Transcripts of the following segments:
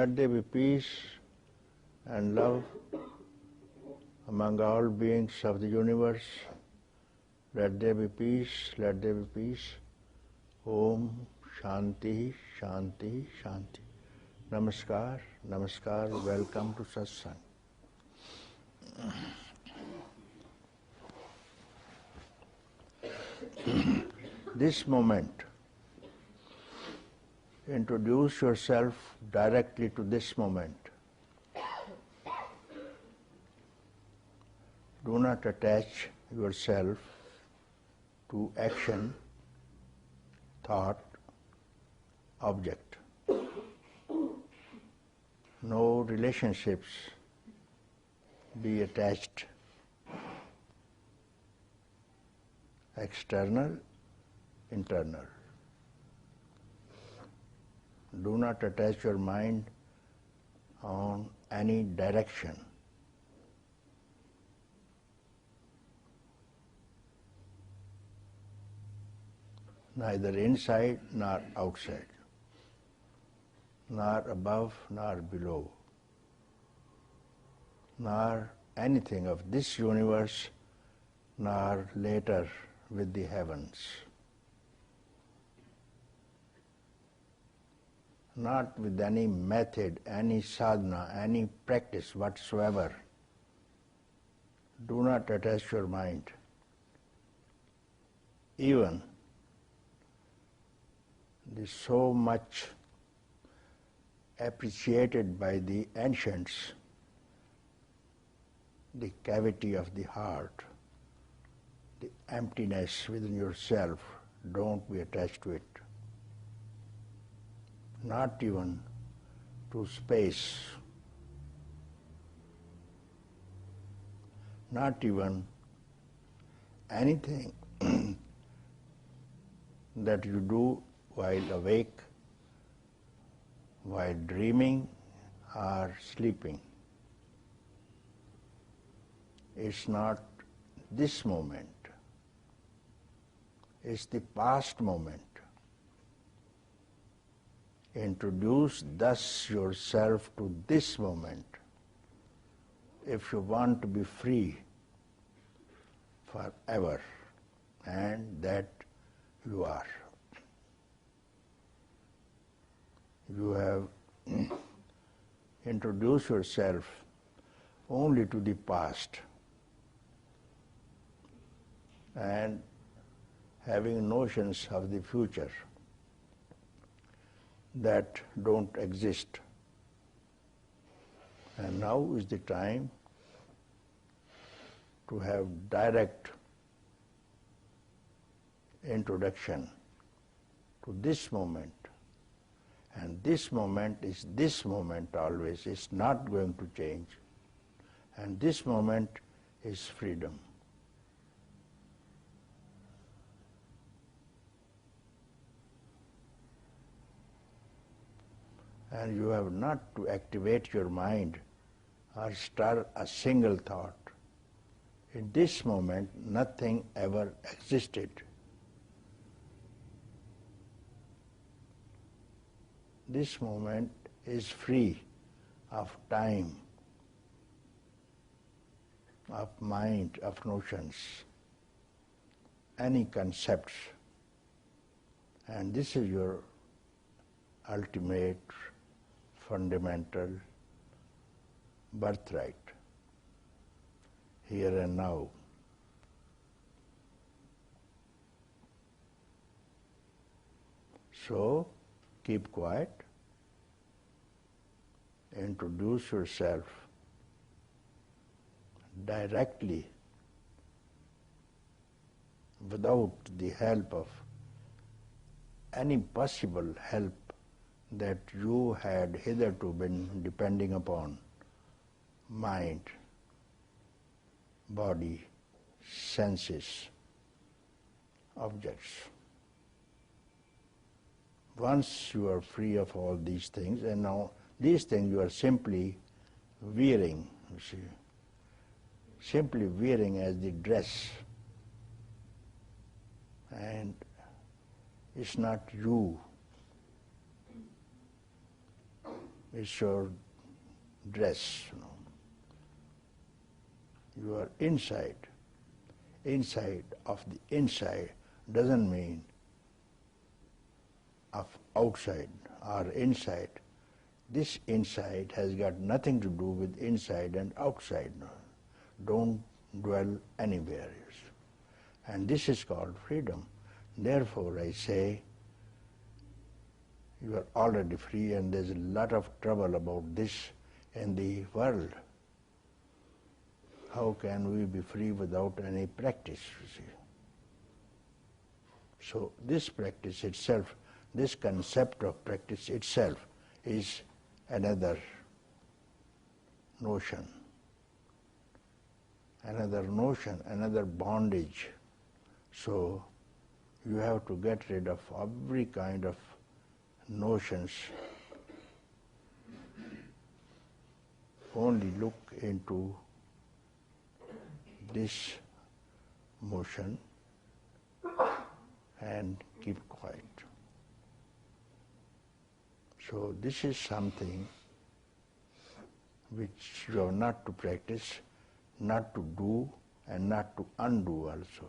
Let there be peace and love among all beings of the universe. Let there be peace, let there be peace. Om Shanti, Shanti, Shanti. Namaskar, Namaskar, welcome to Satsang. This moment, introduce yourself directly to this moment. Do not attach yourself to action, thought, object. No relationships be attached. External, internal. Do not attach your mind on any direction. Neither inside nor outside, nor above nor below, nor anything of this universe, nor later with the heavens. Not with any method, any sadhana, any practice whatsoever. Do not attach your mind. Even this so much appreciated by the ancients, the cavity of the heart, the emptiness within yourself, don't be attached to it. Not even to space, not even anything that you do while awake, while dreaming or sleeping. It's not this moment, it's the past moment. Introduce thus yourself to this moment if you want to be free forever, and that you are. You have introduced yourself only to the past and having notions of the future that don't exist. And now is the time to have direct introduction to this moment. And this moment is this moment always. It's not going to change. And this moment is freedom. And you have not to activate your mind or stir a single thought. In this moment, nothing ever existed. This moment is free of time, of mind, of notions, any concepts. And this is your ultimate, fundamental birthright, here and now. So, keep quiet, introduce yourself directly without the help of any possible help that you had hitherto been depending upon, mind, body, senses, objects. Once you are free of all these things, and now these things you are simply wearing, you see, simply wearing as the dress, and it's not you. is your dress. You are inside. Inside of the inside doesn't mean of outside or inside. This inside has got nothing to do with inside and outside. Don't dwell anywhere else. And this is called freedom. Therefore, I say, you are already free, and there's a lot of trouble about this in the world. How can we be free without any practice, you see? So this practice itself, this concept of practice itself is another notion, another bondage. So you have to get rid of every kind of notions. Only look into this motion and keep quiet. So this is something which you have not to practice, not to do, and not to undo also.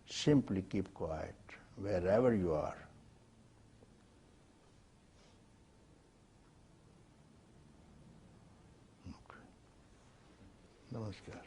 Simply keep quiet wherever you are. Okay. Namaskar.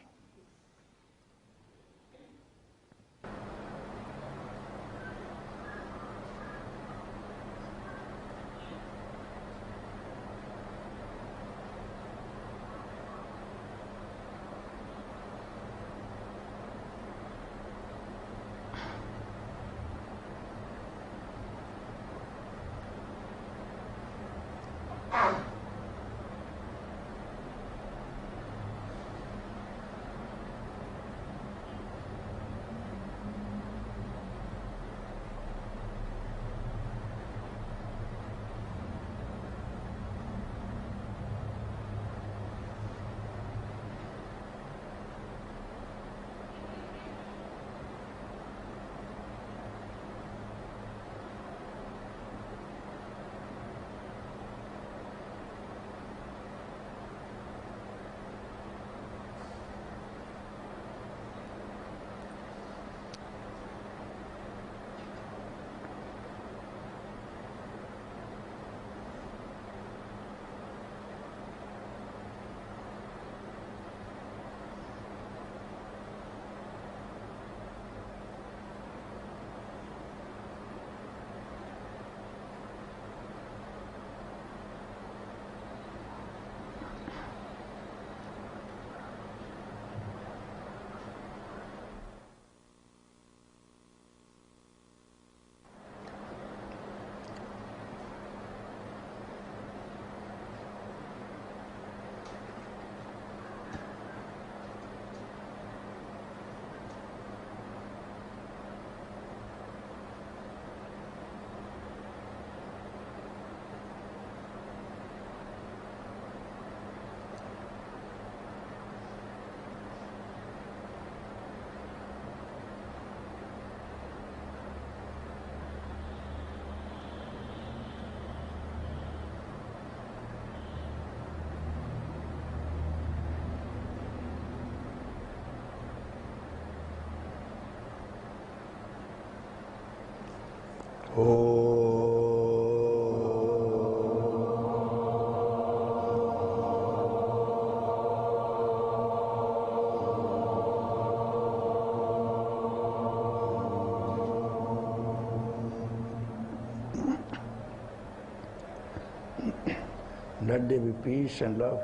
Let there be peace and love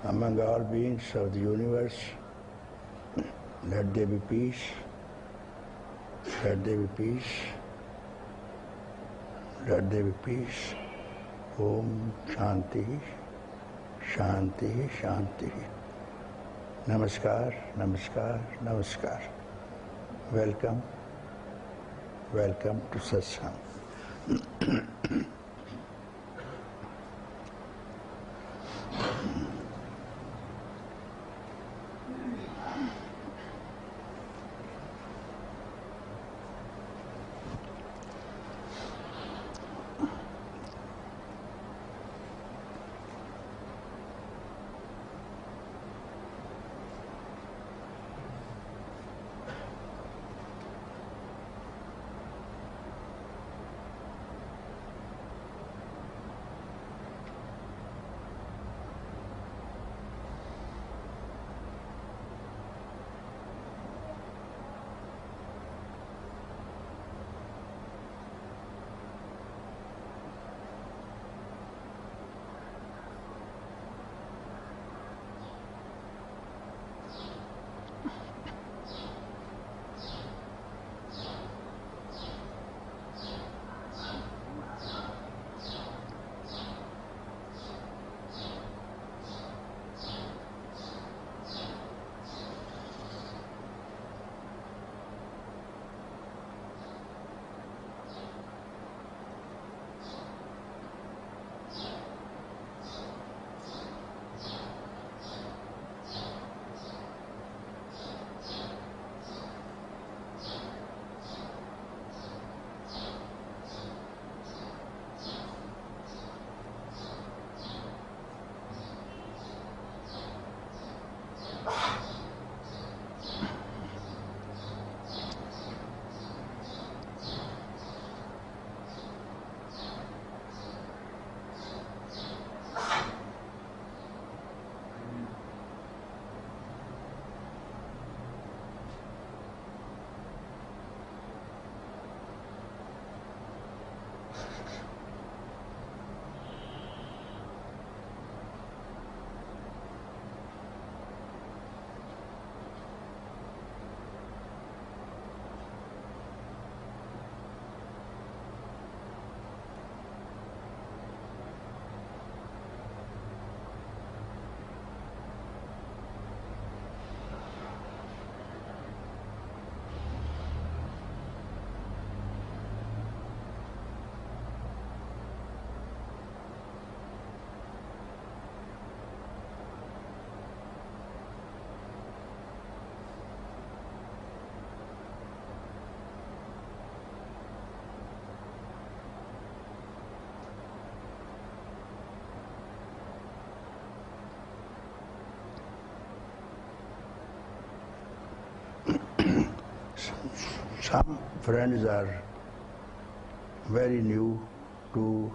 among all beings of the universe. Let there be peace. Let there be peace. Let there be peace. Om Shanti, Shanti, Shanti. Namaskar, Namaskar, Namaskar. Welcome, welcome to Satsang. Some friends are very new to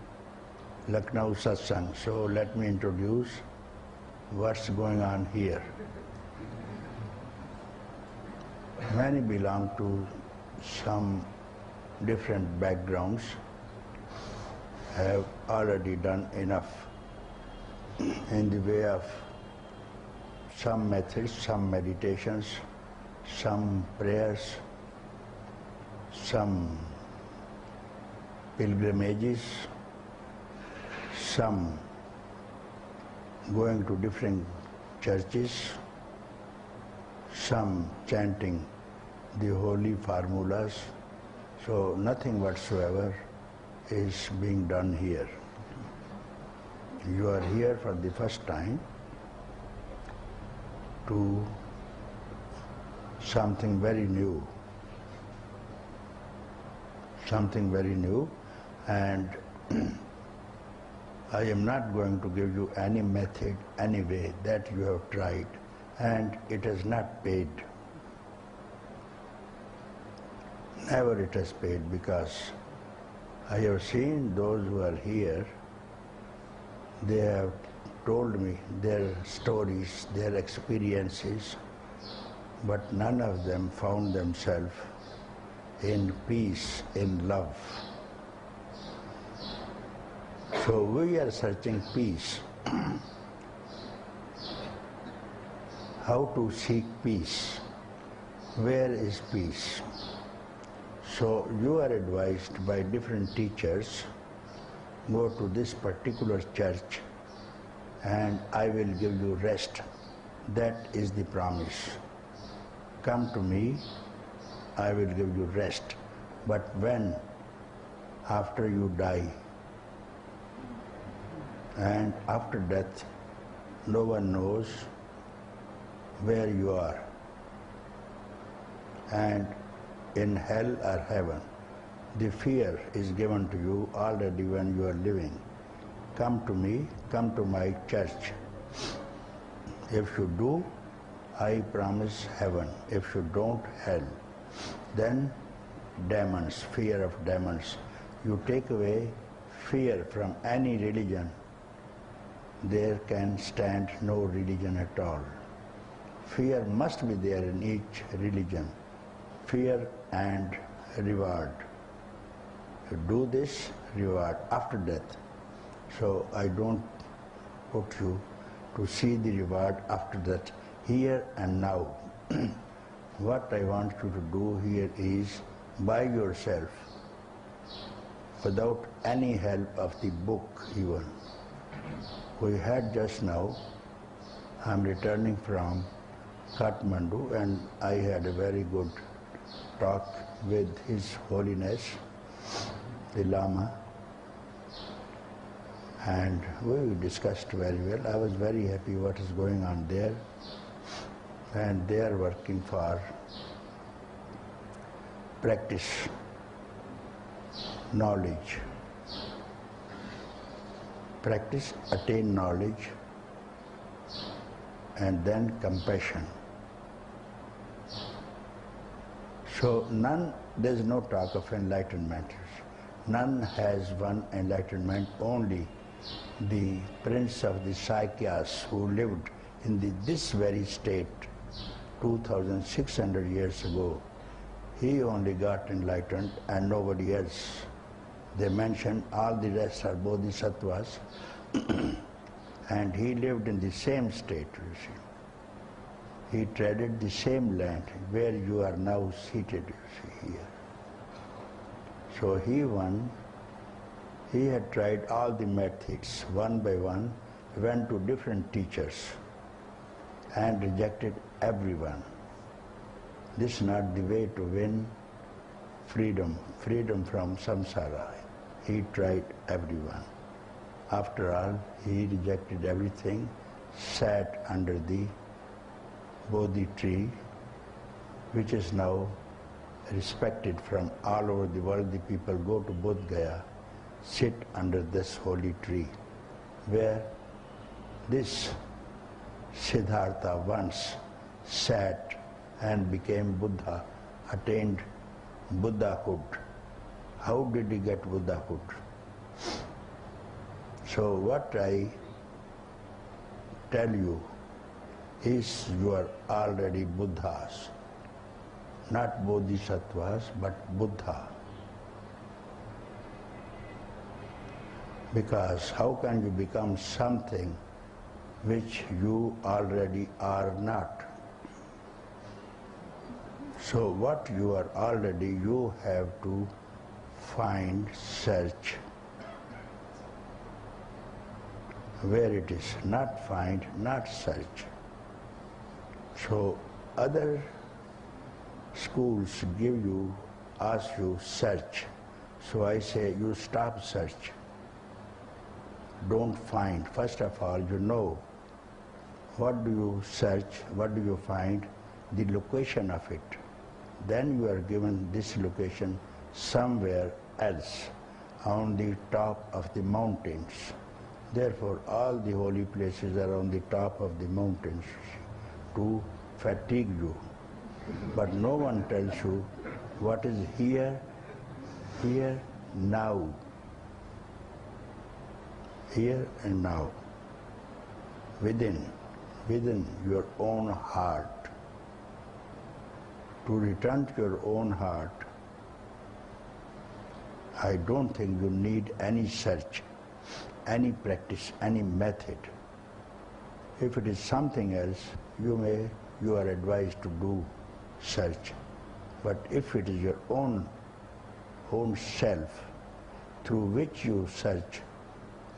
Lucknow satsang, so let me introduce what's going on here. Many belong to some different backgrounds, have already done enough in the way of some methods, some meditations, some prayers, some pilgrimages, some going to different churches, some chanting the holy formulas. So nothing whatsoever is being done here. You are here for the first time to something very new. Something very new, and I am not going to give you any method, any way that you have tried, and it has not paid. Never it has paid, because I have seen those who are here, they have told me their stories, their experiences, but none of them found themselves in peace, in love. So we are searching peace. How to seek peace? Where is peace? So you are advised by different teachers, go to this particular church and I will give you rest. That is the promise. Come to me, I will give you rest. But when? After you die. And after death, no one knows where you are. And in hell or heaven, the fear is given to you already when you are living. Come to me, come to my church. If you do, I promise heaven. If you don't, hell. Then demons, fear of demons. You take away fear from any religion, there can stand no religion at all. Fear must be there in each religion. Fear and reward. You do this, reward after death. So I don't put you to see the reward after that, here and now. What I want you to do here is, by yourself, without any help of the book even. We had just now, I'm returning from Kathmandu, and I had a very good talk with His Holiness, the Lama, and we discussed very well. I was very happy what is going on there, and they are working for practice, knowledge. Practice, attain knowledge, and then compassion. So there is no talk of enlightenment. None has one enlightenment, only the prince of the Saikyas who lived in this very state 2,600 years ago. He only got enlightened and nobody else. They mention all the rest are bodhisattvas and he lived in the same state, you see. He treaded the same land where you are now seated, you see, here. So he had tried all the methods, one by one, went to different teachers and rejected everyone. This is not the way to win freedom from samsara. He tried everyone. After all, he rejected everything, sat under the Bodhi tree, which is now respected from all over the world. The people go to Bodh Gaya, sit under this holy tree, where this Siddhartha once sat and became Buddha, attained Buddhahood. How did he get Buddhahood? So what I tell you is you are already Buddhas. Not Bodhisattvas, but Buddha. Because how can you become something which you already are not? So what you are already, you have to find, search where it is. Not find, not search. So other schools ask you search. So I say you stop search. Don't find. First of all, you know what do you search, what do you find, the location of it. Then you are given this location somewhere else, on the top of the mountains. Therefore, all the holy places are on the top of the mountains to fatigue you. But no one tells you what is here, now. Here and now. Within your own heart. To return to your own heart, I don't think you need any search, any practice, any method. If it is something else, you are advised to do search. But if it is your own self through which you search,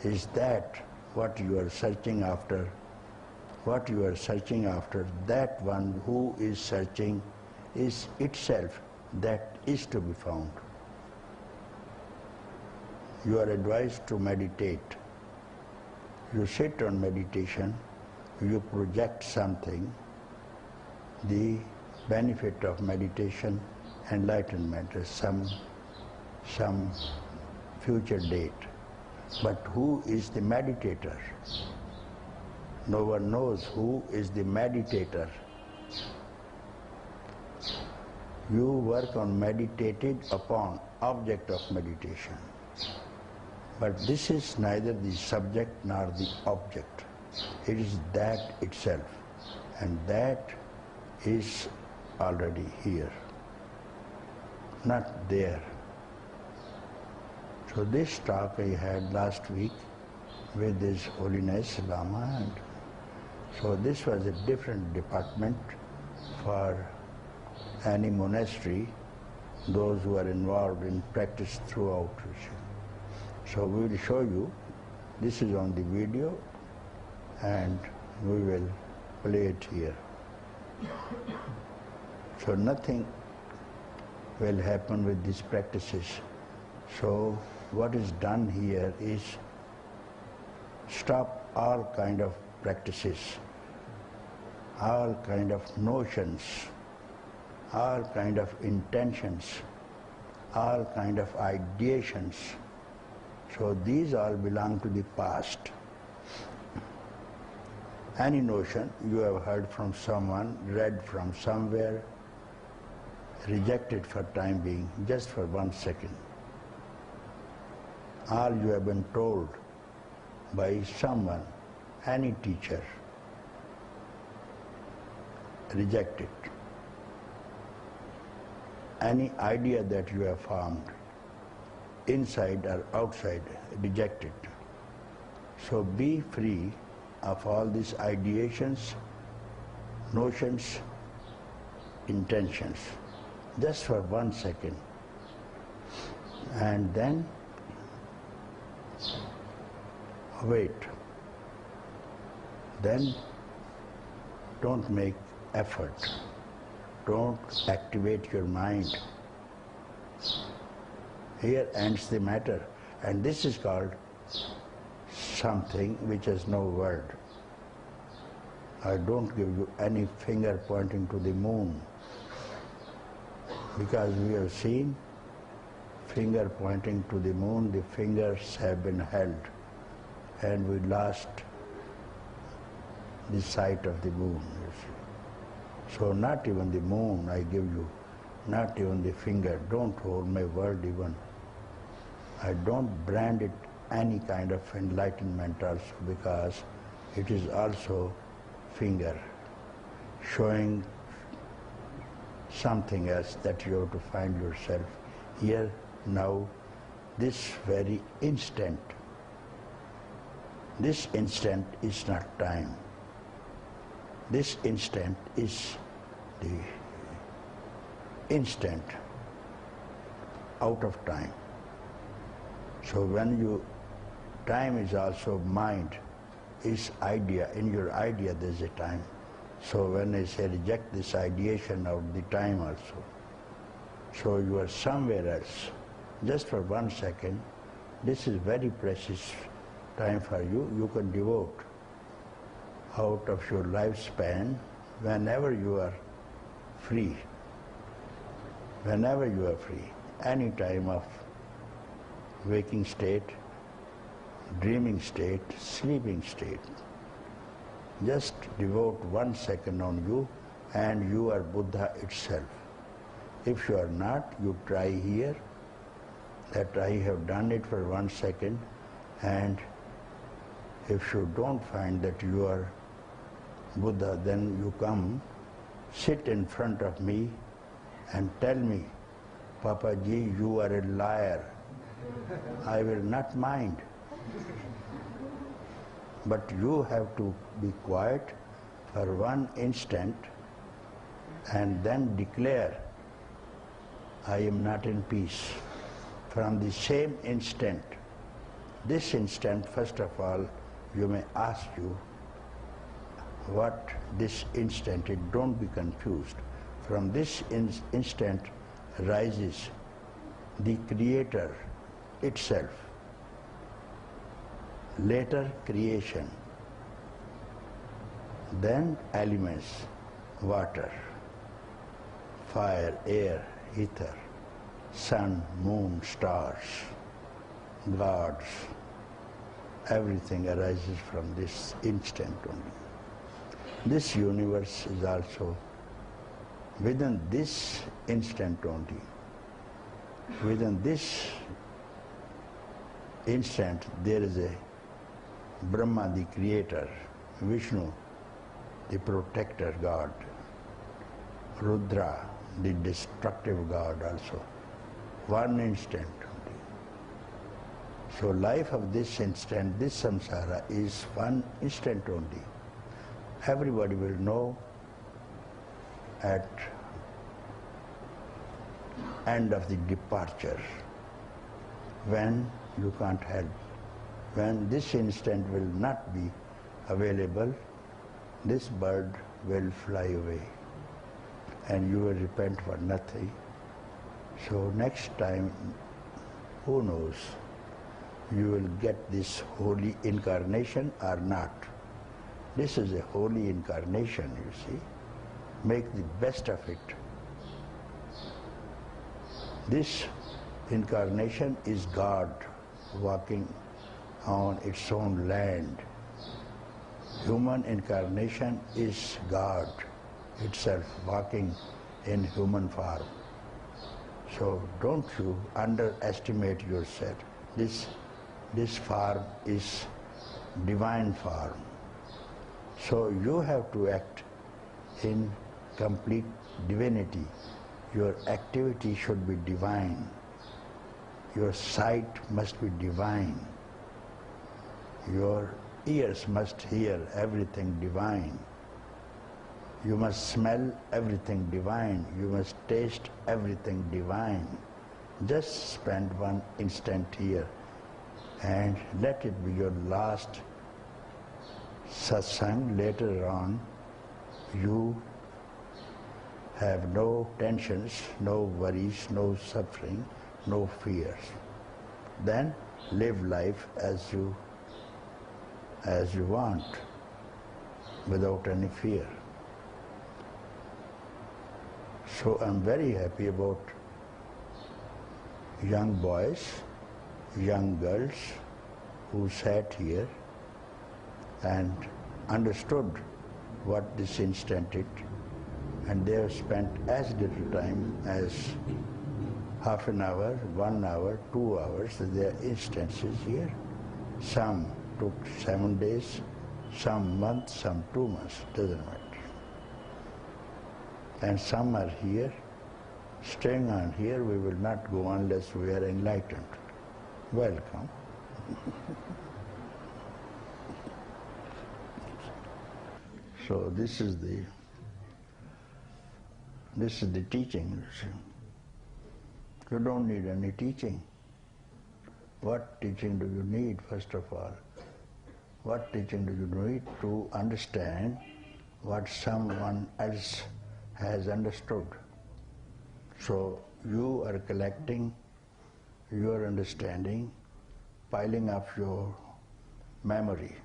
is that what you are searching after? What you are searching after, that one who is searching is itself that is to be found. You are advised to meditate. You sit on meditation, you project something, the benefit of meditation, enlightenment is some future date. But who is the meditator? No one knows who is the meditator. You work on meditated upon object of meditation. But this is neither the subject nor the object. It is that itself. And that is already here, not there. So this talk I had last week with His Holiness Lama, and so this was a different department for any monastery, those who are involved in practice throughout. So we will show you, this is on the video, and we will play it here. So nothing will happen with these practices. So what is done here is stop all kind of practices, all kind of notions, all kind of intentions, all kind of ideations. So these all belong to the past. Any notion you have heard from someone, read from somewhere, rejected for time being, just for 1 second. All you have been told by someone, any teacher, reject it. Any idea that you have formed, inside or outside, reject it. So be free of all these ideations, notions, intentions, just for 1 second. And then wait. Then don't make effort. Don't activate your mind. Here ends the matter. And this is called something which has no word. I don't give you any finger pointing to the moon, because we have seen finger pointing to the moon, the fingers have been held, and we lost the sight of the moon, you see. So not even the moon I give you, not even the finger. Don't hold my word even. I don't brand it any kind of enlightenment also, because it is also finger showing something else that you have to find yourself here, now, this very instant. This instant is not time. This instant is the instant out of time. So when time is also mind, is idea. In your idea there is a time. So when I say reject this ideation of the time also, so you are somewhere else, just for 1 second. This is very precious time for you. You can devote out of your lifespan whenever you are free. Whenever you are free, any time of waking state, dreaming state, sleeping state. Just devote 1 second on you and you are Buddha itself. If you are not, you try here, that I have done it for 1 second, and if you don't find that you are Buddha, then you come, sit in front of me and tell me, Papaji, you are a liar. I will not mind. But you have to be quiet for 1 instant and then declare, I am not in peace. From the same instant, this instant, first of all, you may ask you what this instant is. Don't be confused. From this instant rises the Creator itself. Later creation, then elements, water, fire, air, ether, sun, moon, stars, gods, everything arises from this instant only. This universe is also within this instant only. Within this instant there is a Brahma, the creator, Vishnu, the protector God, Rudra, the destructive God also. 1 instant only. So life of this instant, this samsara, is 1 instant only. Everybody will know at end of the departure, when you can't help. When this instant will not be available, this bird will fly away and you will repent for nothing. So next time, who knows, you will get this holy incarnation or not. This is a holy incarnation, you see. Make the best of it. This incarnation is God walking on its own land. Human incarnation is God itself walking in human form. So don't you underestimate yourself. This form is divine form. So you have to act in complete divinity. Your activity should be divine. Your sight must be divine. Your ears must hear everything divine. You must smell everything divine. You must taste everything divine. Just spend 1 instant here and let it be your last satsang. Later on, you have no tensions, no worries, no suffering, no fears. Then live life as you want, without any fear. So I'm very happy about young boys, young girls who sat here and understood what this instant and they have spent as little time as half an hour, 1 hour, 2 hours. There are instances here. Some took 7 days, some months, some 2 months, doesn't matter. And some are here, staying on here. We will not go unless we are enlightened. Welcome. So this is the teaching. You see. You don't need any teaching. What teaching do you need, first of all? What teaching do you need to understand what someone else has understood? So you are collecting your understanding, piling up your memory,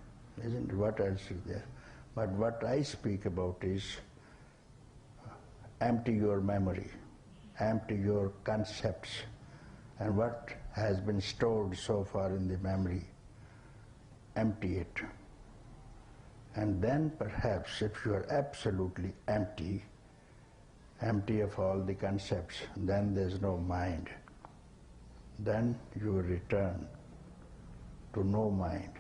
isn't it? What else is there? But what I speak about is empty your memory, empty your concepts, and what has been stored so far in the memory, empty it. And then perhaps if you are absolutely empty of all the concepts, then there's no mind. Then you will return to no mind.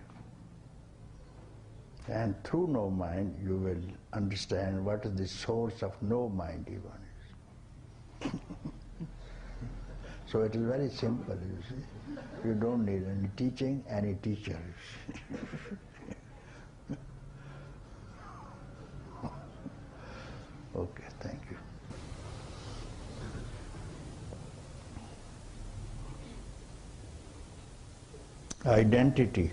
And through no mind you will understand what is the source of no mind even is. So it is very simple, you see. You don't need any teaching, any teacher. Okay, thank you. Identity.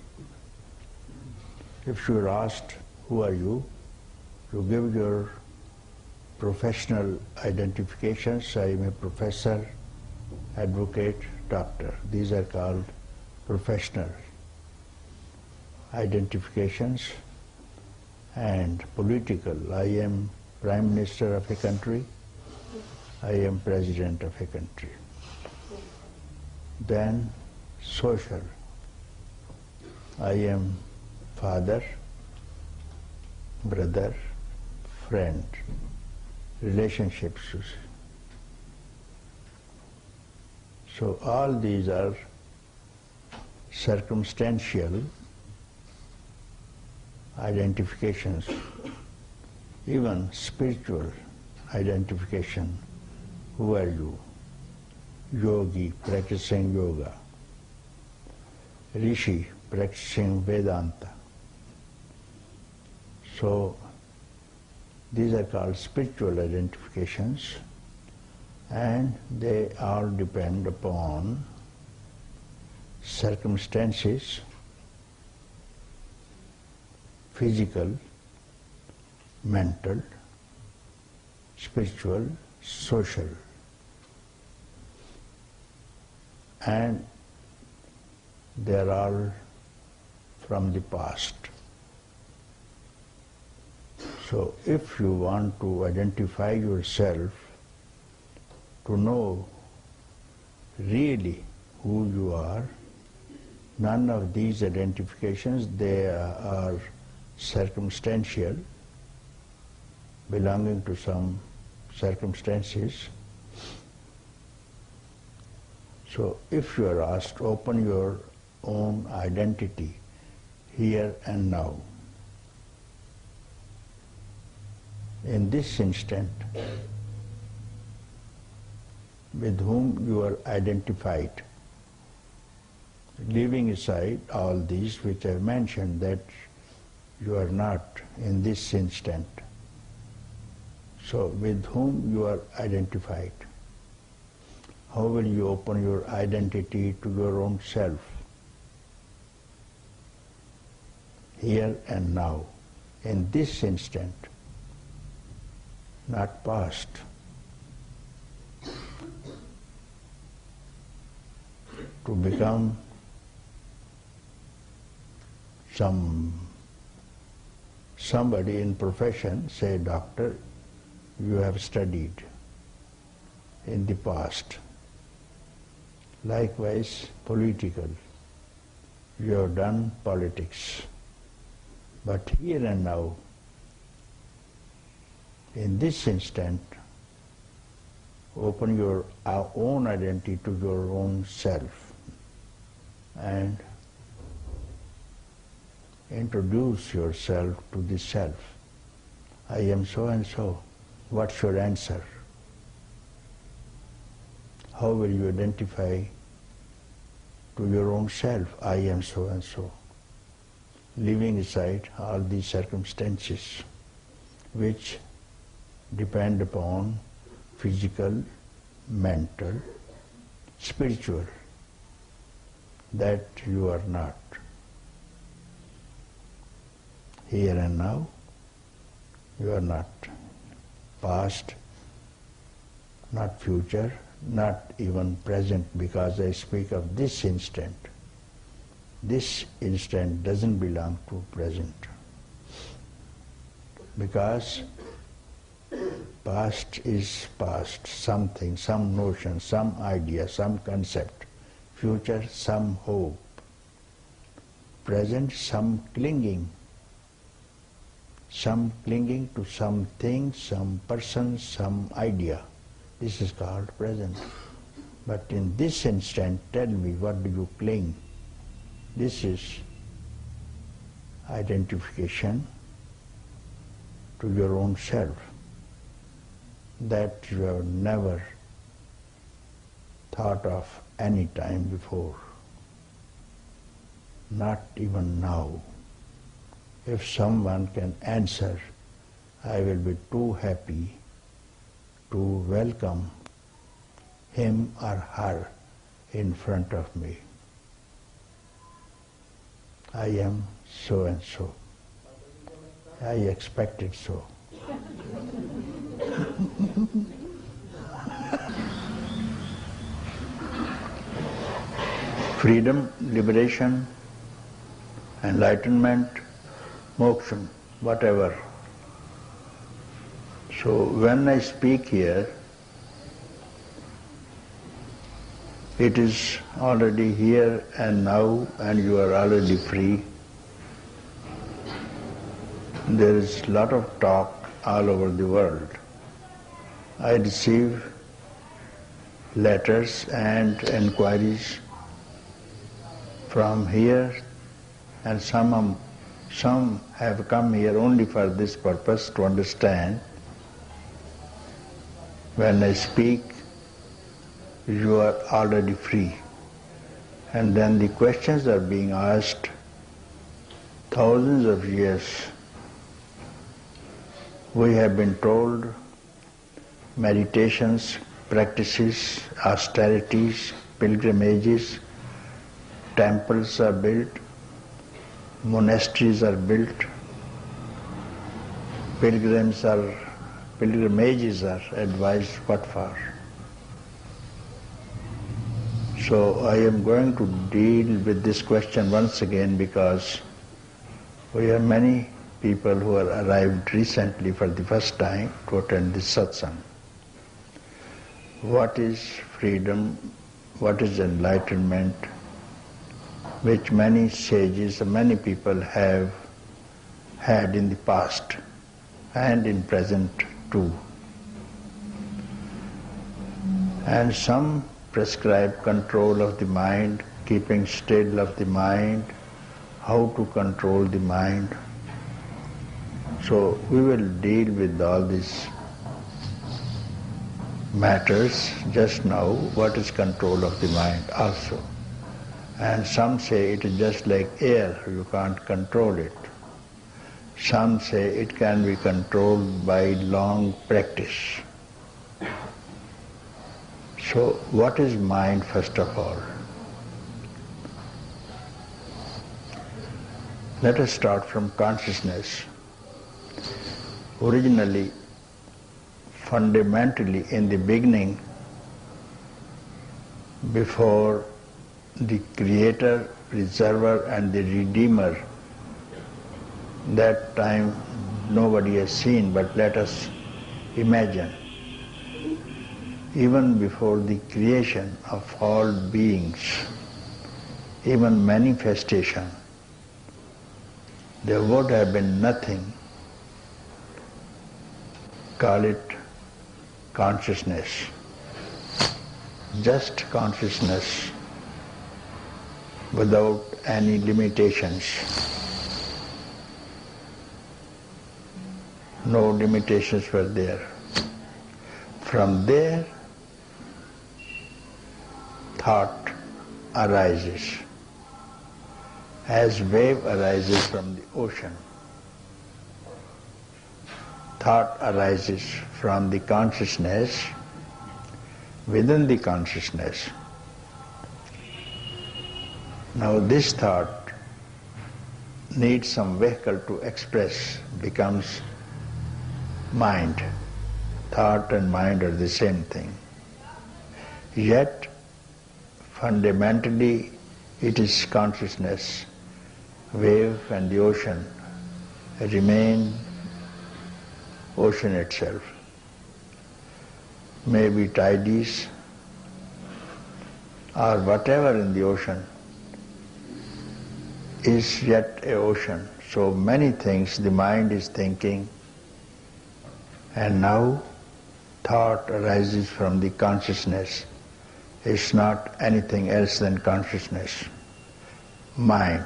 If you are asked, who are you? You give your professional identifications. I am a professor, advocate, doctor. These are called professional identifications. And political. I am Prime Minister of a country. I am President of a country. Then social. I am father, brother, friend, relationships. So all these are circumstantial identifications, even spiritual identification. Who are you? Yogi, practicing yoga. Rishi, practicing Vedanta. So these are called spiritual identifications, and they all depend upon circumstances, physical, mental, spiritual, social. And they are all from the past. So if you want to identify yourself, to know really who you are, none of these identifications, they are circumstantial, belonging to some circumstances. So if you are asked, open your own identity here and now. In this instant, with whom you are identified, leaving aside all these which I mentioned that you are not in this instant. So with whom you are identified? How will you open your identity to your own self? Here and now, in this instant, not past. To become somebody in profession, say doctor, you have studied in the past. Likewise, political, you have done politics. But here and now, In this instant, open your own identity to your own self and introduce yourself to the self. I am so and so. What's your answer? How will you identify to your own self? I am so and so. Leaving aside all these circumstances which depend upon physical, mental, spiritual, that you are not. Here and now, you are not. Past, not future, not even present, because I speak of this instant. This instant doesn't belong to present. Because past is past, something, some notion, some idea, some concept. Future, some hope. Present, some clinging to something, some person, some idea. This is called present. But in this instant, tell me, what do you cling? This is identification to your own self that you have never thought of any time before, not even now. If someone can answer, I will be too happy to welcome him or her in front of me. I am so and so. I expected so. Freedom, liberation, enlightenment, moksha, whatever. So when I speak here, it is already here and now, and you are already free. There is a lot of talk all over the world. I receive letters and enquiries from here, and some have come here only for this purpose, to understand. When I speak, you are already free. And then the questions are being asked thousands of years. We have been told meditations, practices, austerities, pilgrimages, temples are built, monasteries are built, pilgrimages are advised. What for? So I am going to deal with this question once again, because we have many people who are arrived recently for the first time to attend this satsang. What is freedom? What is enlightenment? Which many sages, many people have had in the past and in present too. And some prescribe control of the mind, keeping still of the mind, how to control the mind. So we will deal with all these matters just now. What is control of the mind also? And some say it is just like air, you can't control it. Some say it can be controlled by long practice. So what is mind first of all? Let us start from consciousness. Originally, fundamentally, in the beginning, before the Creator, Preserver and the Redeemer, that time nobody has seen, but let us imagine. Even before the creation of all beings, even manifestation, there would have been nothing call it consciousness. Just consciousness without any limitations. No limitations were there. From there, thought arises. As wave arises from the ocean, thought arises from the consciousness, within the consciousness. Now this thought needs some vehicle to express, becomes mind. Thought and mind are the same thing. Yet, fundamentally, it is consciousness. Wave and the ocean remain ocean itself. Maybe tides or whatever in the ocean is yet an ocean. So many things the mind is thinking, and now thought arises from the consciousness. It's not anything else than consciousness, mind.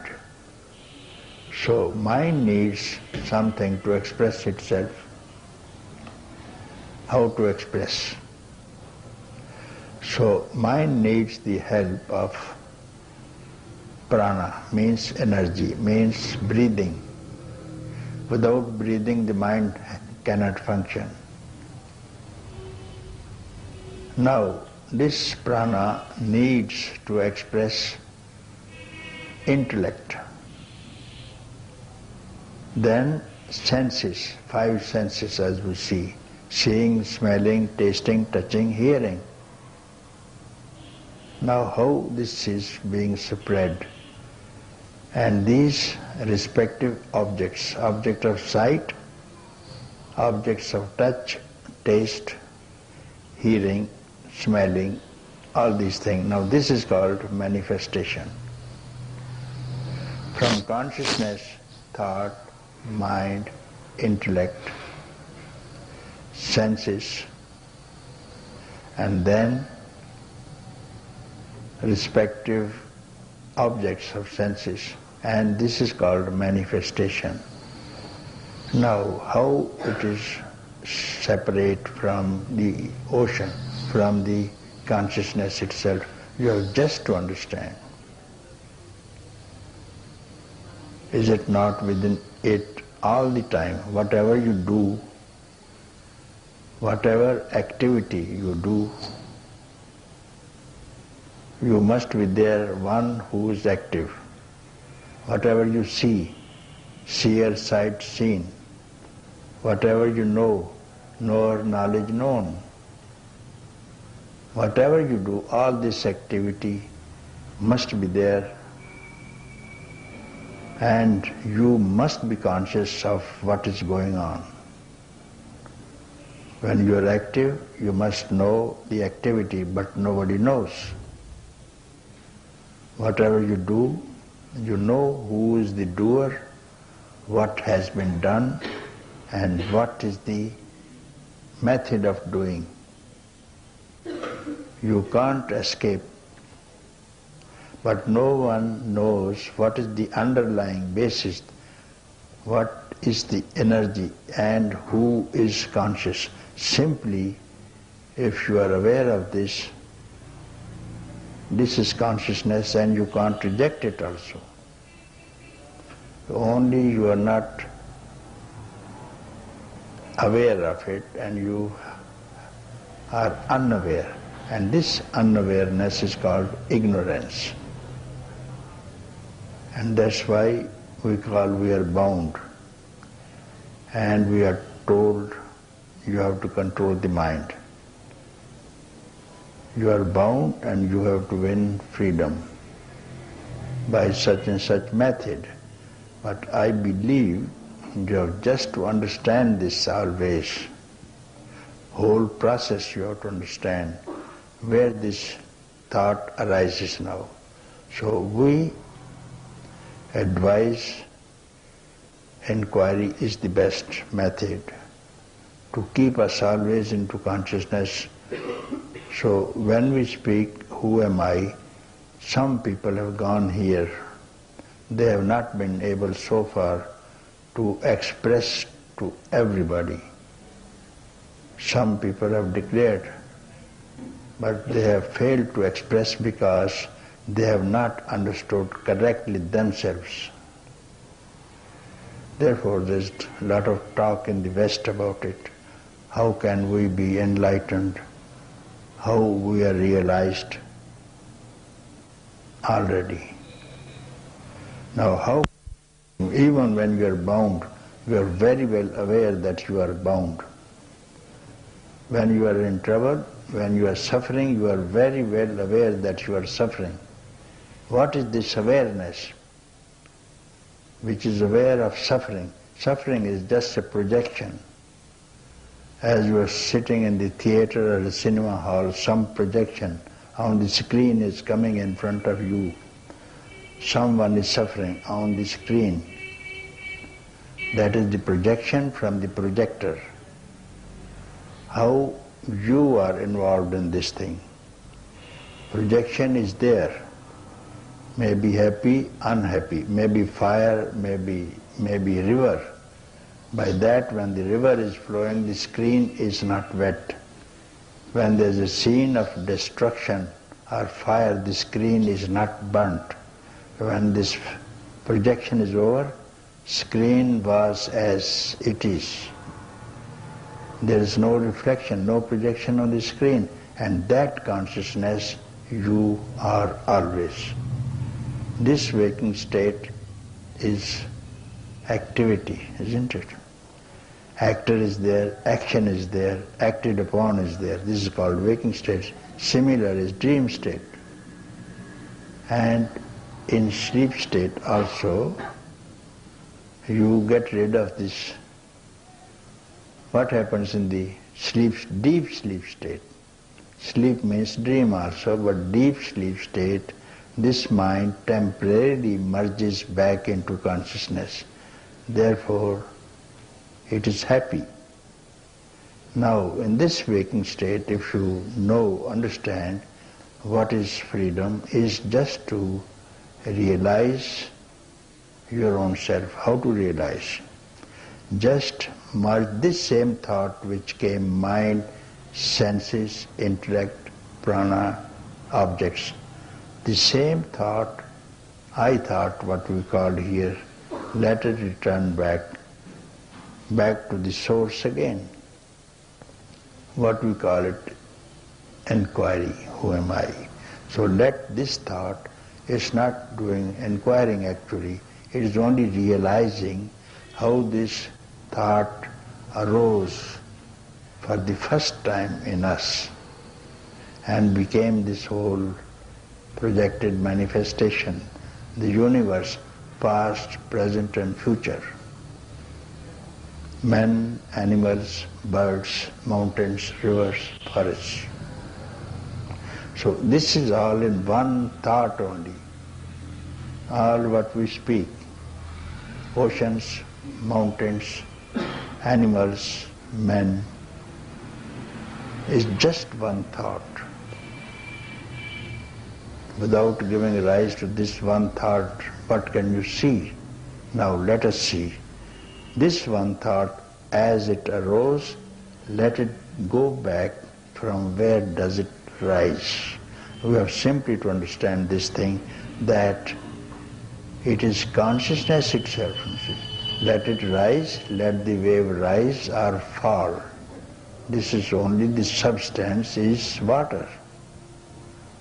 So mind needs something to express itself. How to express? So mind needs the help of prana, means energy, means breathing. Without breathing, the mind cannot function. Now, this prana needs to express intellect. Then senses, 5 senses as we see, seeing, smelling, tasting, touching, hearing. Now how this is being spread? And these respective objects, object of sight, objects of touch, taste, hearing, smelling, all these things. Now this is called manifestation. From consciousness, thought, mind, intellect, senses, and then respective objects of senses, and this is called manifestation. Now, how it is separate from the ocean, from the consciousness itself, you have just to understand. Is it not within it all the time? Whatever you do, whatever activity you do, you must be there one who is active. Whatever you see, seer, sight, seen. Whatever you know, knower, knowledge, known. Whatever you do, all this activity must be there, and you must be conscious of what is going on. When you are active, you must know the activity, but nobody knows. Whatever you do, you know who is the doer, what has been done, and what is the method of doing. You can't escape, but no one knows what is the underlying basis, what is the energy, and who is conscious. Simply, if you are aware of this, this is consciousness, and you can't reject it also. Only you are not aware of it, and you are unaware. And this unawareness is called ignorance. And that's why we are bound. And we are told you have to control the mind. You are bound and you have to win freedom by such and such method. But I believe you have just to understand this always. Whole process you have to understand where this thought arises now. So we advise inquiry is the best method. to keep us always into consciousness. So when we speak, who am I? Some people have gone here. They have not been able so far to express to everybody. Some people have declared, but they have failed to express because they have not understood correctly themselves. Therefore, there's a lot of talk in the West about it. How can we be enlightened? How we are realized already. Now, how, even when you are bound, you are very well aware that you are bound. When you are in trouble, when you are suffering, you are very well aware that you are suffering. What is this awareness which is aware of suffering? Suffering is just a projection. As you are sitting in the theater or the cinema hall, some projection on the screen is coming in front of you. Someone is suffering on the screen. That is the projection from the projector. How you are involved in this thing. Projection is there. May be happy, unhappy, maybe fire, maybe river. By that, when the river is flowing, the screen is not wet. When there is a scene of destruction or fire, the screen is not burnt. When this projection is over, screen was as it is. There is no reflection, no projection on the screen, and that consciousness you are always. This waking state is activity, isn't it? Actor is there, action is there, acted upon is there. This is called waking state. Similar is dream state. And in sleep state also, you get rid of this. What happens in the deep sleep state? Sleep means dream also, but deep sleep state, this mind temporarily merges back into consciousness. Therefore, it is happy. Now, in this waking state, if you understand what is freedom, is just to realize your own self. How to realize? Just merge this same thought which came mind, senses, intellect, prana, objects. The same thought, I thought, what we called here, let it return back to the source again. What we call it, inquiry, who am I? So let this thought, it's not doing inquiring actually, it is only realizing how this thought arose for the first time in us and became this whole projected manifestation, the universe, past, present and future. Men, animals, birds, mountains, rivers, forests. So this is all in one thought only. All what we speak, oceans, mountains, animals, men, is just one thought. Without giving rise to this one thought, what can you see? Now let us see. This one thought, as it arose, let it go back from where does it rise. We have simply to understand this thing, that it is consciousness itself. Let it rise, let the wave rise or fall. This is only the substance is water.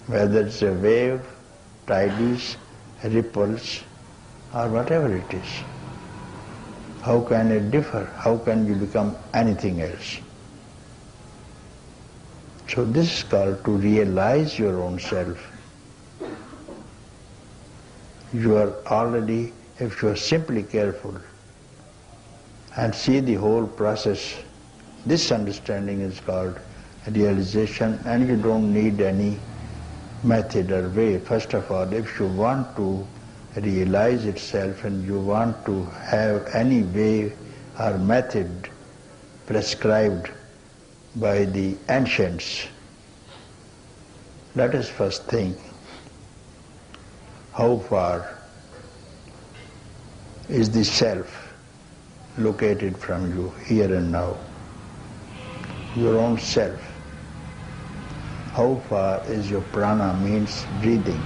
Whether it's a wave, tides, ripples, or whatever it is. How can it differ? How can you become anything else? So this is called to realize your own self. You are already, if you are simply careful and see the whole process, this understanding is called realization, and you don't need any method or way. First of all, if you want to realize itself and you want to have any way or method, prescribed by the ancients, let us first think how far is the self located from you here and now, your own self. How far is your prana, means breathing,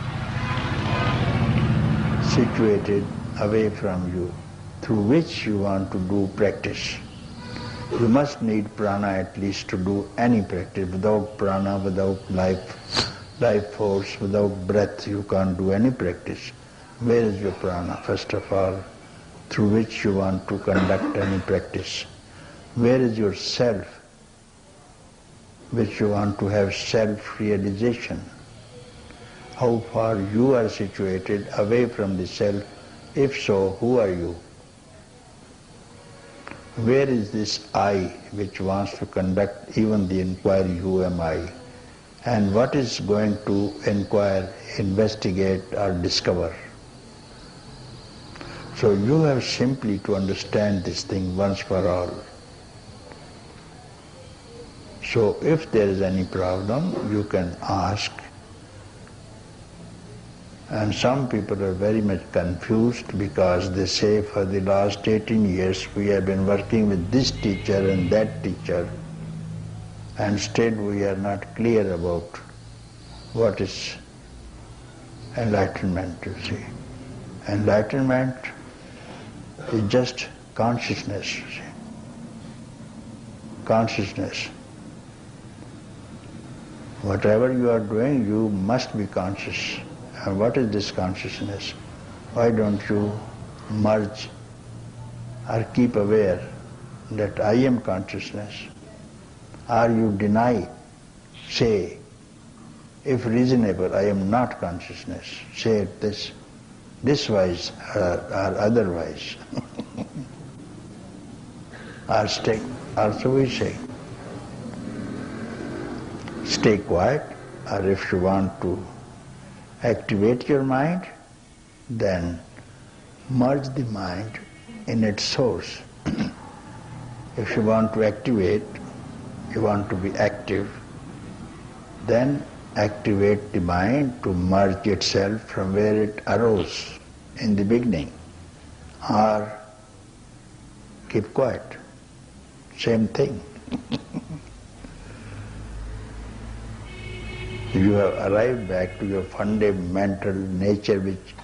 situated away from you, through which you want to do practice. You must need prana at least to do any practice. Without prana, without life force, without breath, you can't do any practice. Where is your prana, first of all, through which you want to conduct any practice? Where is your self, which you want to have self-realization? How far you are situated away from the self? If so, who are you? Where is this I which wants to conduct even the inquiry, who am I? And what is going to inquire, investigate or discover? So you have simply to understand this thing once for all. So if there is any problem, you can ask. And some people are very much confused because they say for the last 18 years we have been working with this teacher and that teacher, and still we are not clear about what is enlightenment, you see. Enlightenment is just consciousness, you see. Consciousness. Whatever you are doing, you must be conscious. And what is this consciousness? Why don't you merge or keep aware that I am consciousness? Or you deny, say, if reasonable, I am not consciousness. Say it this wise or otherwise. Or stay, also we say, stay quiet, or if you want to activate your mind, then merge the mind in its source. If you want to activate, you want to be active, then activate the mind to merge itself from where it arose in the beginning, or keep quiet. Same thing. You have arrived back to your fundamental nature, which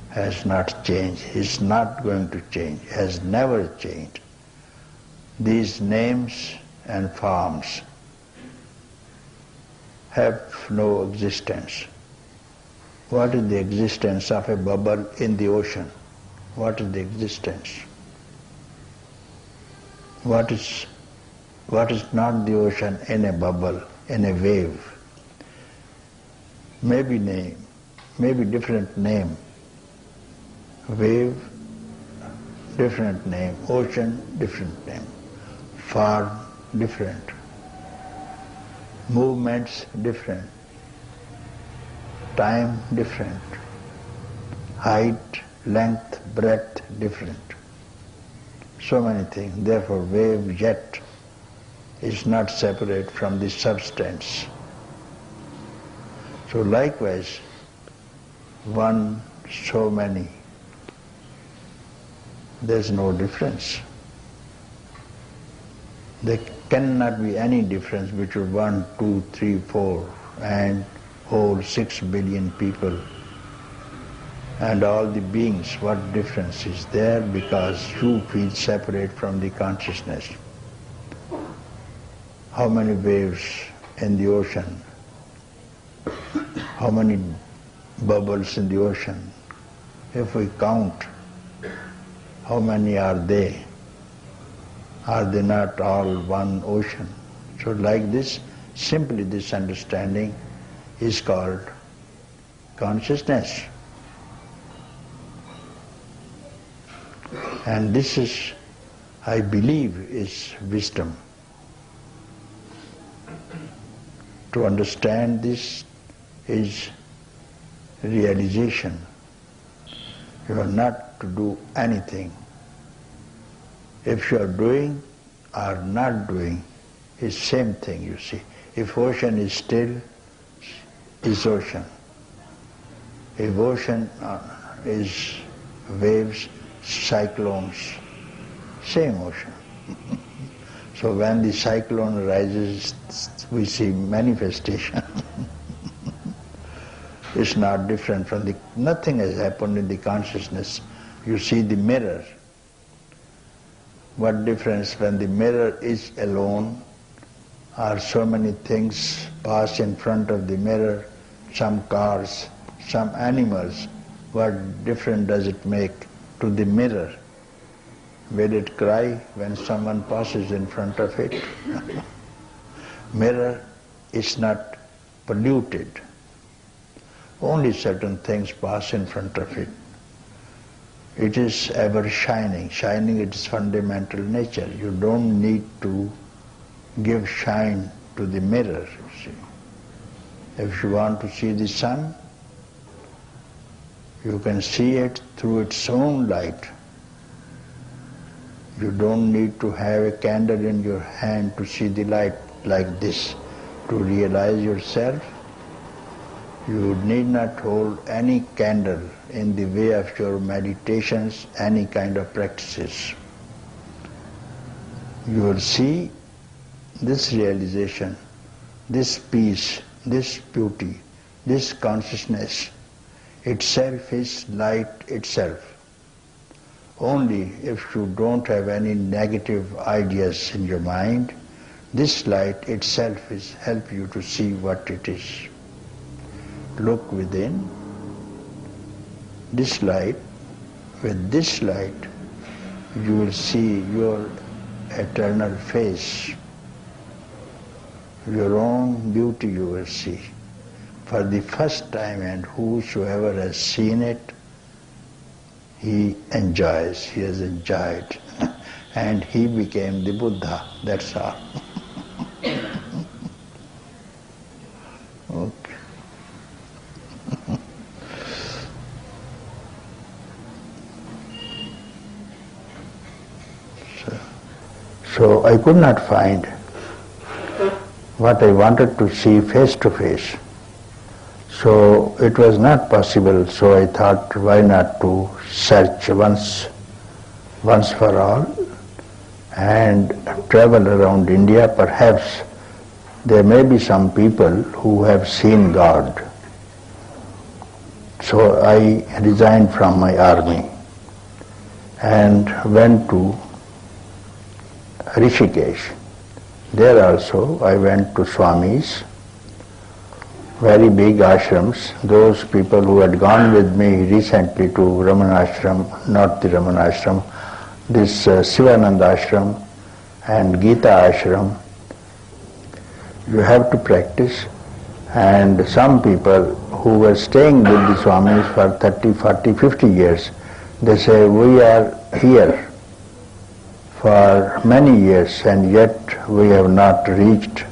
has not changed, is not going to change, has never changed. These names and forms have no existence. What is the existence of a bubble in the ocean? What is the existence? What is not the ocean in a bubble, in a wave? Maybe different name. Wave, different name. Ocean, different name. Form, different. Movements, different. Time, different. Height, length, breadth, different. So many things. Therefore, wave, jet is not separate from the substance. So likewise, one, so many. There's no difference. There cannot be any difference between 1, 2, 3, 4 and whole 6 billion people and all the beings. What difference is there? Because you feel separate from the consciousness. How many waves in the ocean? How many bubbles in the ocean? If we count, how many are they? Are they not all one ocean? So like this, simply this understanding is called consciousness. And this is, I believe, is wisdom. To understand this is realization. You are not to do anything. If you are doing, or not doing is same thing, you see. If ocean is still, is ocean. If ocean is waves, cyclones, same ocean. So when the cyclone rises, we see manifestation. It's not different from the, nothing has happened in the consciousness. You see the mirror. What difference when the mirror is alone, or so many things pass in front of the mirror, some cars, some animals, what difference does it make to the mirror? Will it cry when someone passes in front of it? Mirror is not polluted. Only certain things pass in front of it. It is ever shining. Shining, its fundamental nature. You don't need to give shine to the mirror, you see. If you want to see the sun, you can see it through its own light. You don't need to have a candle in your hand to see the light like this. To realize yourself, you need not hold any candle in the way of your meditations, any kind of practices. You will see this realization, this peace, this beauty, this consciousness itself is light itself. Only if you don't have any negative ideas in your mind, this light itself is help you to see what it is. Look within. This light, with this light, you will see your eternal face. Your own beauty you will see. For the first time, and whosoever has seen it, he enjoys, he has enjoyed. And he became the Buddha, that's all. Okay. So I could not find what I wanted to see face to face. So it was not possible, so I thought, why not to search once for all and travel around India. Perhaps there may be some people who have seen God. So I resigned from my army and went to Rishikesh. There also I went to Swamis, very big ashrams. Those people who had gone with me recently to Ramana Ashram, not the Ramana Ashram, this Sivananda Ashram and Gita Ashram, you have to practice. And some people who were staying with the Swamis for 30, 40, 50 years, they say, we are here for many years and yet we have not reached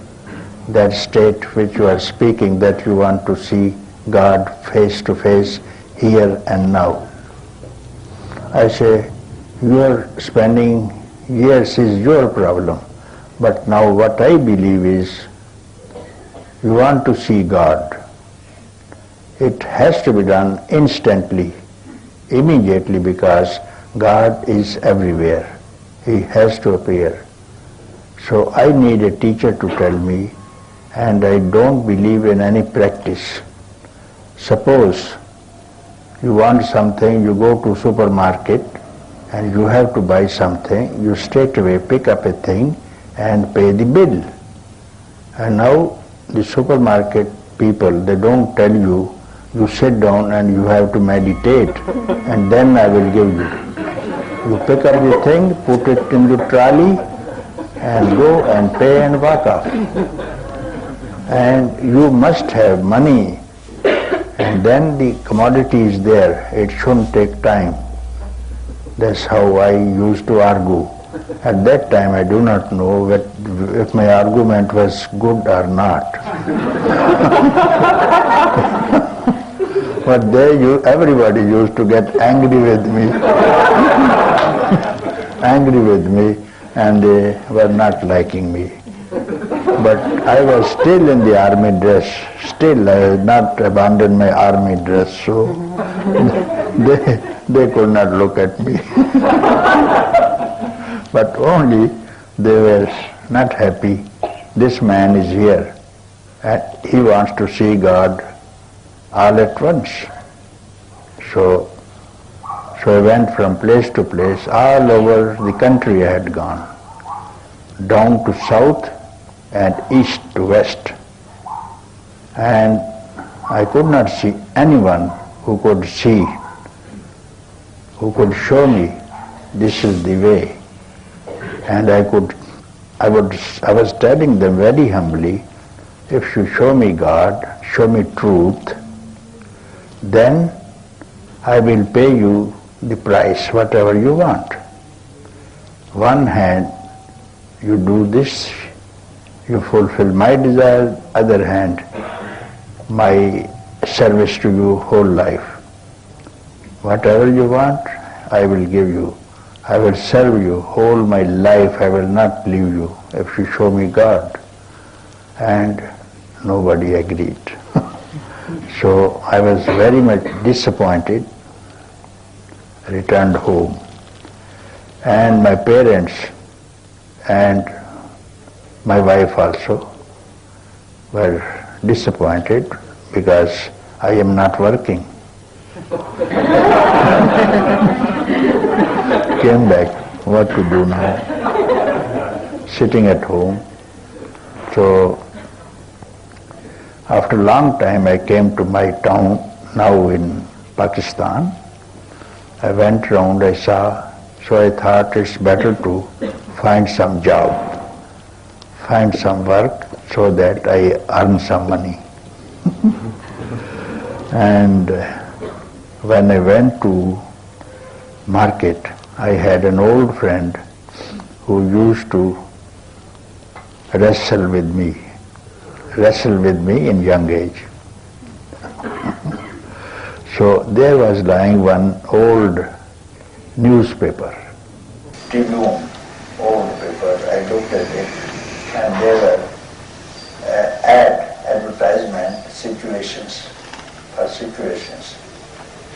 that state which you are speaking, that you want to see God face to face, here and now. I say, your spending years is your problem, but now what I believe is, you want to see God. It has to be done instantly, immediately, because God is everywhere. He has to appear. So I need a teacher to tell me, and I don't believe in any practice. Suppose you want something, you go to supermarket and you have to buy something, you straight away pick up a thing and pay the bill. And now the supermarket people, they don't tell you, you sit down and you have to meditate and then I will give you. You pick up the thing, put it in the trolley and go and pay and walk off. And you must have money, and then the commodity is there. It shouldn't take time. That's how I used to argue. At that time I do not know if my argument was good or not. But everybody used to get angry with me. Angry with me. and they were not liking me. But I was still in the army dress. Still, I had not abandoned my army dress, so they could not look at me. But only they were not happy. This man is here, and he wants to see God all at once. So I went from place to place. All over the country I had gone, down to south and east to west. And I could not see anyone who could see, who could show me this is the way. And I was telling them very humbly, if you show me God, show me truth, then I will pay you the price, whatever you want. One hand, you do this, you fulfill my desire, other hand, my service to you whole life. Whatever you want, I will give you. I will serve you whole my life, I will not leave you if you show me God. And nobody agreed. So I was very much disappointed, returned home. And my parents and my wife also were disappointed because I am not working. Came back, what to do now? Sitting at home. So after a long time I came to my town, now in Pakistan. I went round, I saw, so I thought it's better to find some job, find some work so that I earn some money. And when I went to market, I had an old friend who used to wrestle with me in young age. So there was lying one old newspaper, Tribune, old paper. I looked at it, and there were advertisement situations.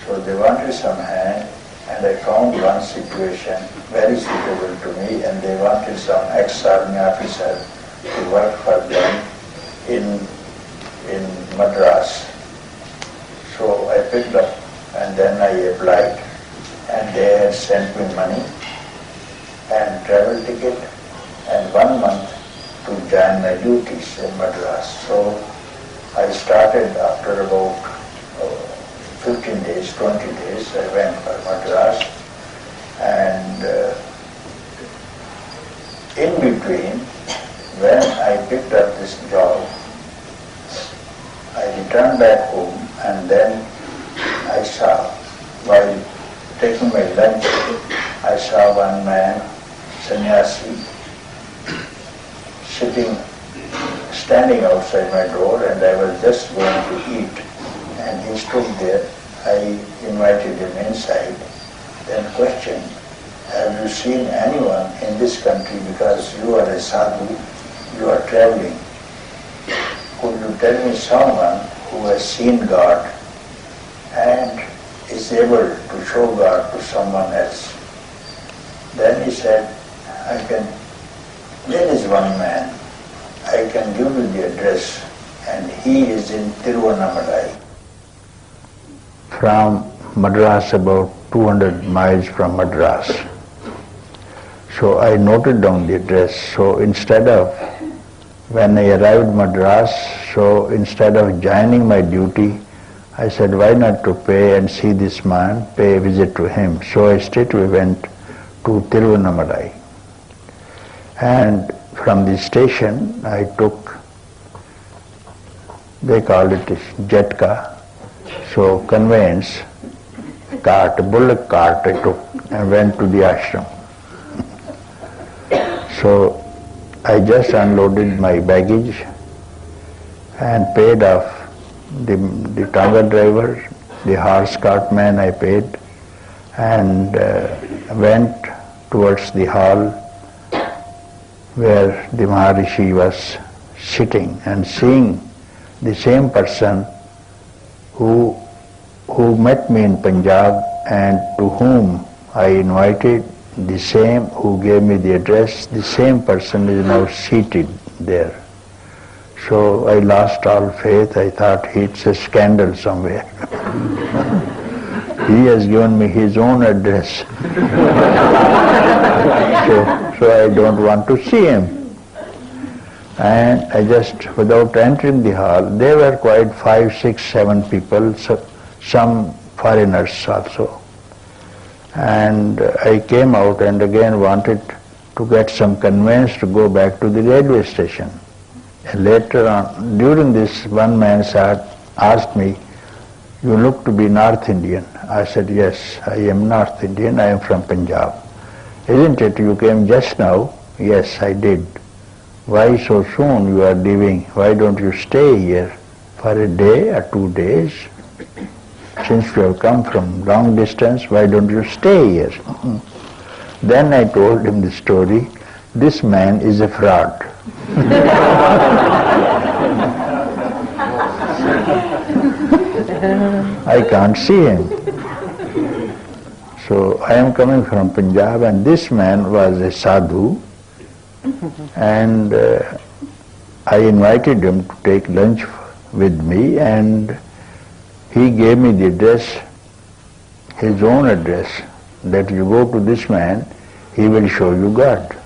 So they wanted some hand, and I found one situation very suitable to me, and they wanted some ex-army officer to work for them in Madras. So I picked up and then I applied, and they had sent me money and travel ticket and 1 month to join my duties in Madras. So I started after about 15 days, 20 days, I went for Madras, and in between, when I picked up this job, I returned back home, and then I saw, while taking my lunch, I saw one man, sannyasi, standing outside my door, and I was just going to eat, and he stood there. I invited him inside, then questioned, have you seen anyone in this country, because you are a sadhu, you are traveling, could you tell me someone who has seen God and is able to show God to someone else? Then he said, there is one man, I can give you the address, and he is in Tiruvannamalai. From Madras, about 200 miles from Madras. So I noted down the address. So when I arrived Madras, so instead of joining my duty, I said, why not to pay and see this man, pay a visit to him. So I straightway went to Tiruvannamalai. And from the station, I took, they called it jetka, so conveyance, cart, bullock cart I took and went to the ashram. So I just unloaded my baggage and paid off the tanga driver, the horse cart man I paid, and went towards the hall where the Maharishi was sitting and seeing the same person who met me in Punjab and to whom I invited, the same who gave me the address, the same person is now seated there. So I lost all faith. I thought it's a scandal somewhere. He has given me his own address. So I don't want to see him. And I just, without entering the hall, there were quite 5, 6, 7 people, some foreigners also. And I came out and again wanted to get some conveyance to go back to the railway station. And later on, during this, one man asked me, "You look to be North Indian." I said, "Yes, I am North Indian, I am from Punjab." "Isn't it, you came just now?" "Yes, I did." "Why so soon you are leaving? Why don't you stay here for a day or 2 days? Since you have come from long distance, why don't you stay here?" Then I told him the story. This man is a fraud. I can't see him. So I am coming from Punjab and this man was a sadhu, and I invited him to take lunch with me, and he gave me the address, his own address, that you go to this man, he will show you God.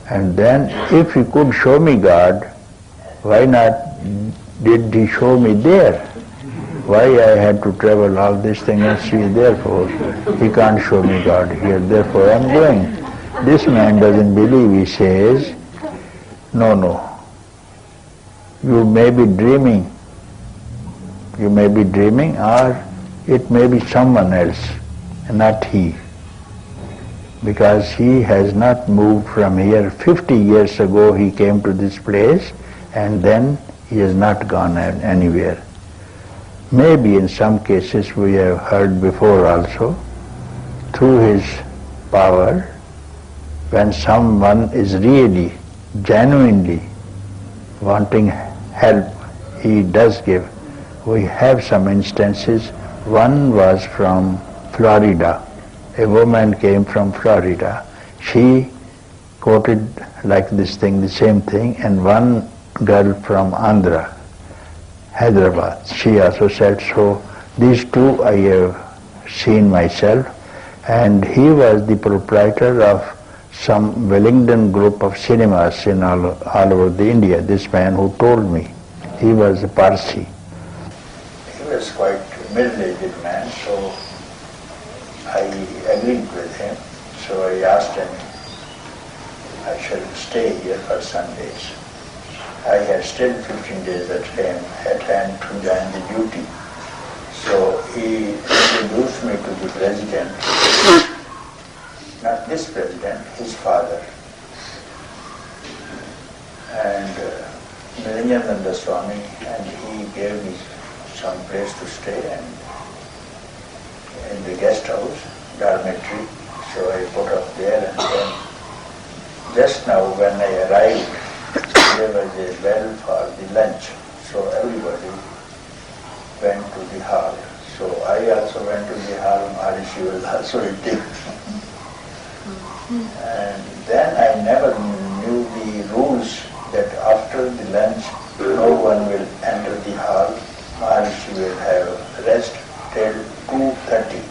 And then if he could show me God, why not did he show me there? Why I had to travel all this thing and see therefore? He can't show me God here, therefore I'm going. This man doesn't believe. He says, no, you may be dreaming. You may be dreaming, or it may be someone else, not he. Because he has not moved from here. 50 years ago he came to this place and then he has not gone anywhere. Maybe in some cases we have heard before also, through his power, when someone is really, genuinely wanting help, he does give. We have some instances. One was from Florida. A woman came from Florida. She quoted like this thing, the same thing, and one girl from Andhra, Hyderabad, she also said so. These two I have seen myself, and he was the proprietor of some Wellington group of cinemas in all over the India, this man who told me. He was a Parsi. He was quite a middle-aged man, so I agreed with him. So I asked him, I shall stay here for some days. I had still 15 days at hand to join the duty. So he introduced me to the president, not this president, his father. And Niranjananda Swami, and he gave me some place to stay and in the guest house, dormitory. So I put up there, and then just now when I arrived, there was a bell for the lunch. So everybody went to the hall. So I also went to the hall, Maharishi was also eating. And then I never knew the rules that after the lunch no one will enter the hall. Maharishi will have rest till 2:30.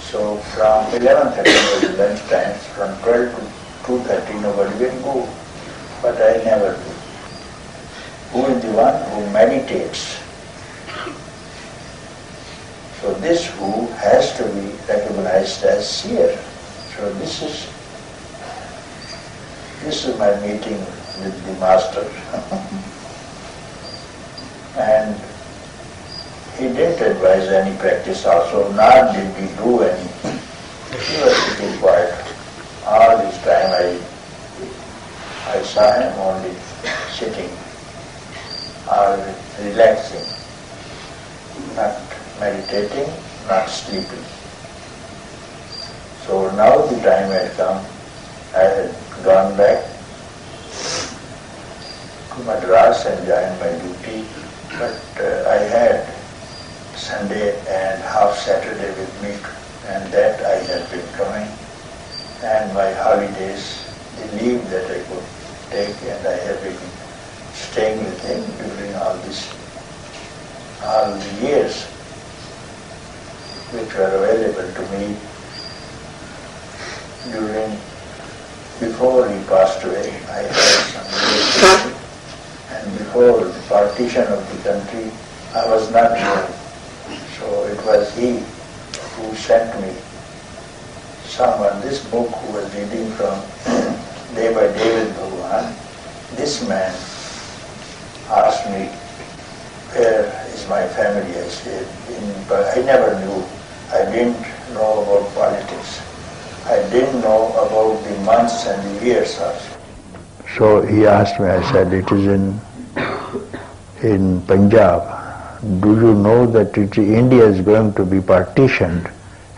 So from 11:30 was the lunch time, from 12 to 2:30 nobody will go. But I never do. Who is the one who meditates? So this who has to be recognized as seer. So this is my meeting with the master. And he didn't advise any practice also, nor did he do any. He was sitting quiet. All this time I saw him only sitting or relaxing, not meditating, not sleeping. So now the time had come. I had gone back to Madras and joined my duty, but I had Sunday and half Saturday with me, and that I had been coming, and my holidays, the leave that I could take, and I have been staying with him during all the years which were available to me before he passed away. I had some years, and before the partition of the country, I was not here. So it was he who sent me someone, this book who was reading from Day by Day with Bhagavan. This man asked me, where is my family? I said, but I never knew. I didn't know about politics. I didn't know about the months and the years also. So he asked me, I said, it is in Punjab. Do you know that India is going to be partitioned?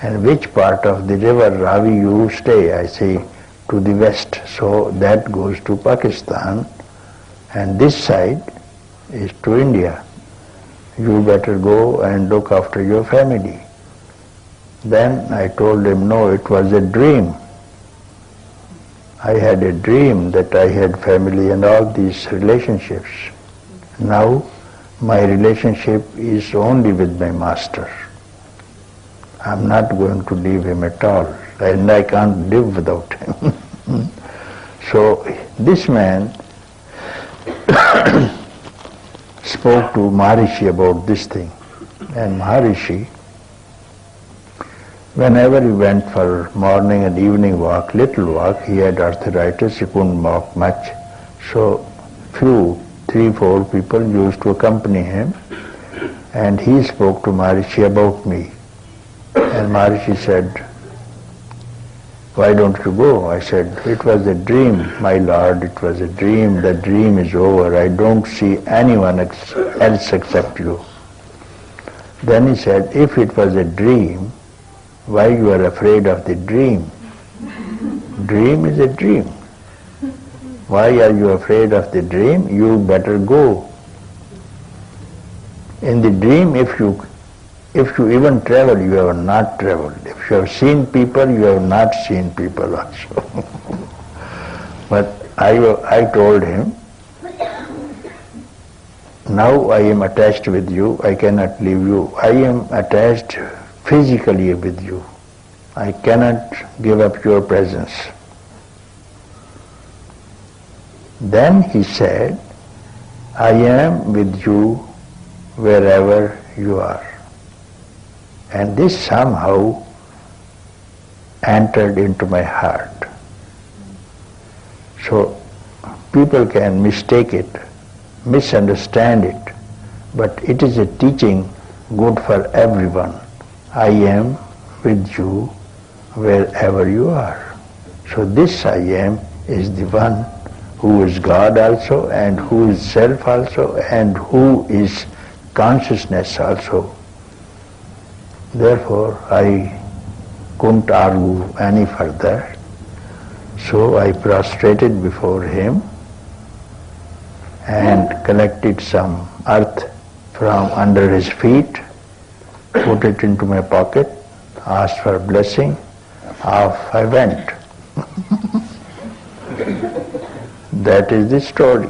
And which part of the river Ravi you stay? I say, to the west. So that goes to Pakistan, and this side is to India. You better go and look after your family. Then I told him, no, it was a dream. I had a dream that I had family and all these relationships. Now my relationship is only with my master. I'm not going to leave him at all, and I can't live without him. So this man spoke to Maharishi about this thing, and Maharishi, whenever he went for morning and evening walk, little walk, he had arthritis, he couldn't walk much, so 3-4 people used to accompany him, and he spoke to Maharishi about me. And Maharishi said, why don't you go? I said, it was a dream, my lord, it was a dream. The dream is over. I don't see anyone else except you. Then he said, if it was a dream, why you are afraid of the dream? Dream is a dream. Why are you afraid of the dream? You better go. In the dream, if you even travel, you have not traveled. If you have seen people, you have not seen people also. But I told him, now I am attached with you, I cannot leave you. I am attached physically with you. I cannot give up your presence. Then he said, I am with you wherever you are. And this somehow entered into my heart. So people can mistake it, misunderstand it, but it is a teaching good for everyone. I am with you wherever you are. So this I am is the one who is God also, and who is self also, and who is consciousness also. Therefore, I couldn't argue any further. So I prostrated before him and collected some earth from under his feet, put it into my pocket, asked for blessing, off I went. That is the story.